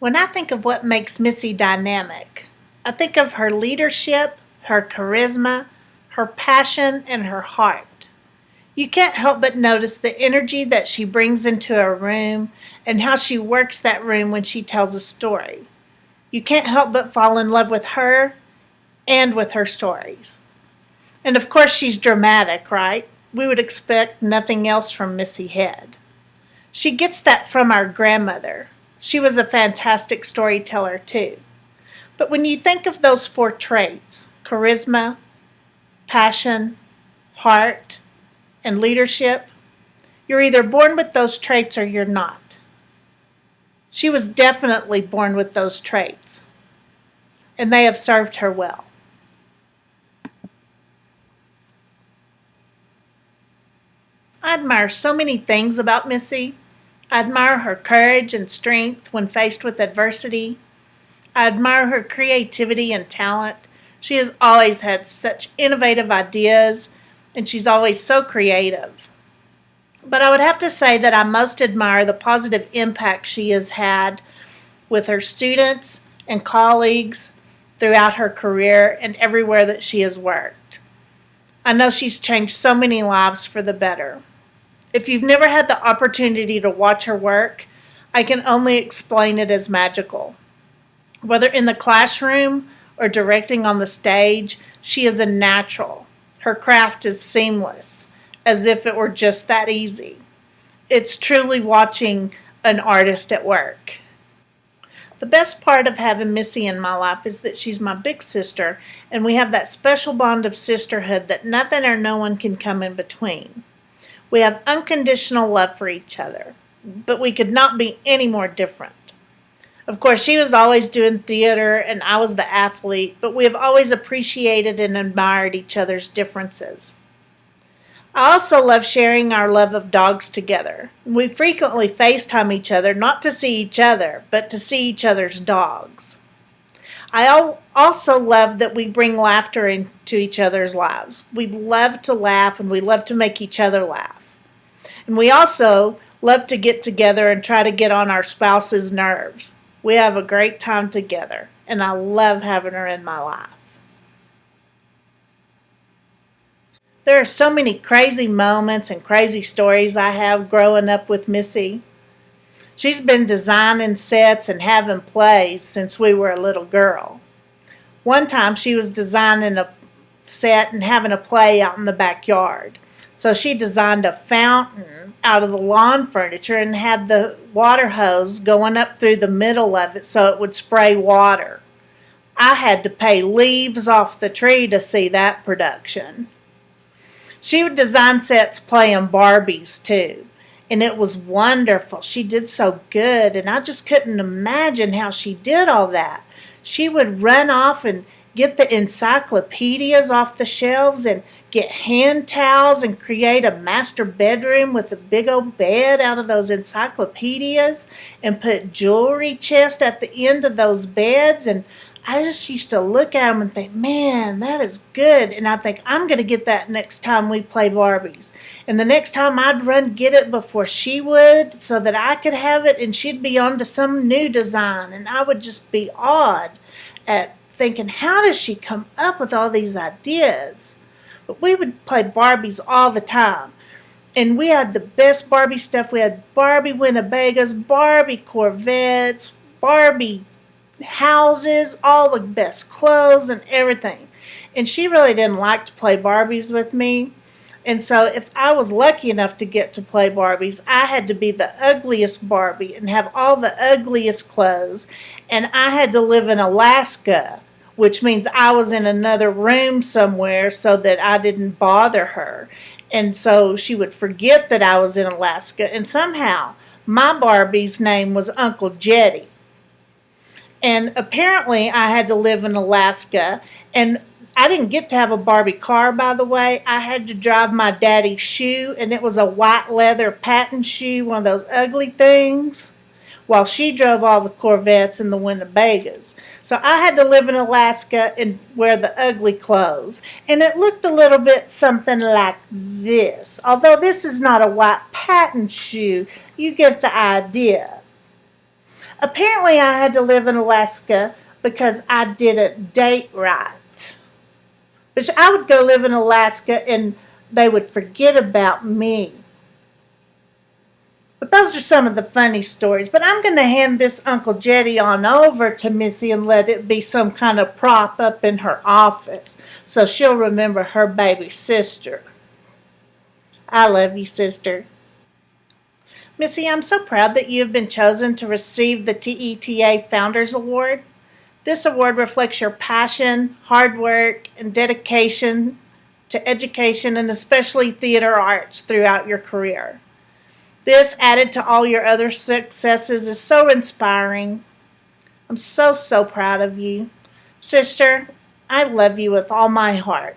When I think of what makes Missy dynamic, I think of her leadership, her charisma, her passion, and her heart. You can't help but notice the energy that she brings into a room and how she works that room when she tells a story. You can't help but fall in love with her and with her stories. And of course, she's dramatic, right? We would expect nothing else from Missy Head. She gets that from our grandmother. She was a fantastic storyteller, too. But when you think of those four traits charisma, passion, heart, and leadership you're either born with those traits or you're not. She was definitely born with those traits, and they have served her well. I admire so many things about Missy. I admire her courage and strength when faced with adversity. I admire her creativity and talent. She has always had such innovative ideas, and she's always so creative. But I would have to say that I most admire the positive impact she has had with her students and colleagues throughout her career and everywhere that she has worked. I know she's changed so many lives for the better. If you've never had the opportunity to watch her work, I can only explain it as magical. Whether in the classroom or directing on the stage, she is a natural. Her craft is seamless, as if it were just that easy. It's truly watching an artist at work. The best part of having Missy in my life is that she's my big sister, and we have that special bond of sisterhood that nothing or no one can come in between. We have unconditional love for each other, but we could not be any more different. Of course, she was always doing theater and I was the athlete, but we have always appreciated and admired each other's differences. I also love sharing our love of dogs together. We frequently FaceTime each other, not to see each other, but to see each other's dogs. I also love that we bring laughter into each other's lives. We love to laugh and we love to make each other laugh. And we also love to get together and try to get on our spouse's nerves. We have a great time together, and I love having her in my life. There are so many crazy moments and crazy stories I have growing up with Missy. She's been designing sets and having plays since we were a little girl. One time she was designing a set and having a play out in the backyard. So she designed a fountain out of the lawn furniture and had the water hose going up through the middle of it so it would spray water. I had to pay leaves off the tree to see that production. She would design sets playing Barbies too, and it was wonderful. She did so good, and I just couldn't imagine how she did all that. She would run off and get the encyclopedias off the shelves and get hand towels and create a master bedroom with a big old bed out of those encyclopedias and put jewelry chests at the end of those beds. And I just used to look at them and think, man, that is good. And I think, I'm going to get that next time we play Barbies. And the next time I'd run get it before she would so that I could have it and she'd be on to some new design. And I would just be awed at thinking, how does she come up with all these ideas? But we would play Barbies all the time. And we had the best Barbie stuff. We had Barbie Winnebagoes, Barbie Corvettes, Barbie houses, all the best clothes and everything. And she really didn't like to play Barbies with me. And so if I was lucky enough to get to play Barbies, I had to be the ugliest Barbie and have all the ugliest clothes. And I had to live in Alaska, which means I was in another room somewhere so that I didn't bother her. And so she would forget that I was in Alaska. And somehow my Barbie's name was Uncle Jetty. And apparently I had to live in Alaska. And I didn't get to have a Barbie car, by the way. I had to drive my daddy's shoe, and it was a white leather patent shoe, one of those ugly things, while she drove all the Corvettes and the Winnebagoes. So I had to live in Alaska and wear the ugly clothes. And it looked a little bit something like this. Although this is not a white patent shoe, you get the idea. Apparently, I had to live in Alaska because I didn't date right. But I would go live in Alaska and they would forget about me. But those are some of the funny stories. But I'm going to hand this Uncle Jetty on over to Missy and let it be some kind of prop up in her office so she'll remember her baby sister. I love you, sister. Missy, I'm so proud that you have been chosen to receive the TETA Founders Award. This award reflects your passion, hard work, and dedication to education and especially theater arts throughout your career. This, added to all your other successes, is so inspiring. I'm so proud of you. Sister, I love you with all my heart.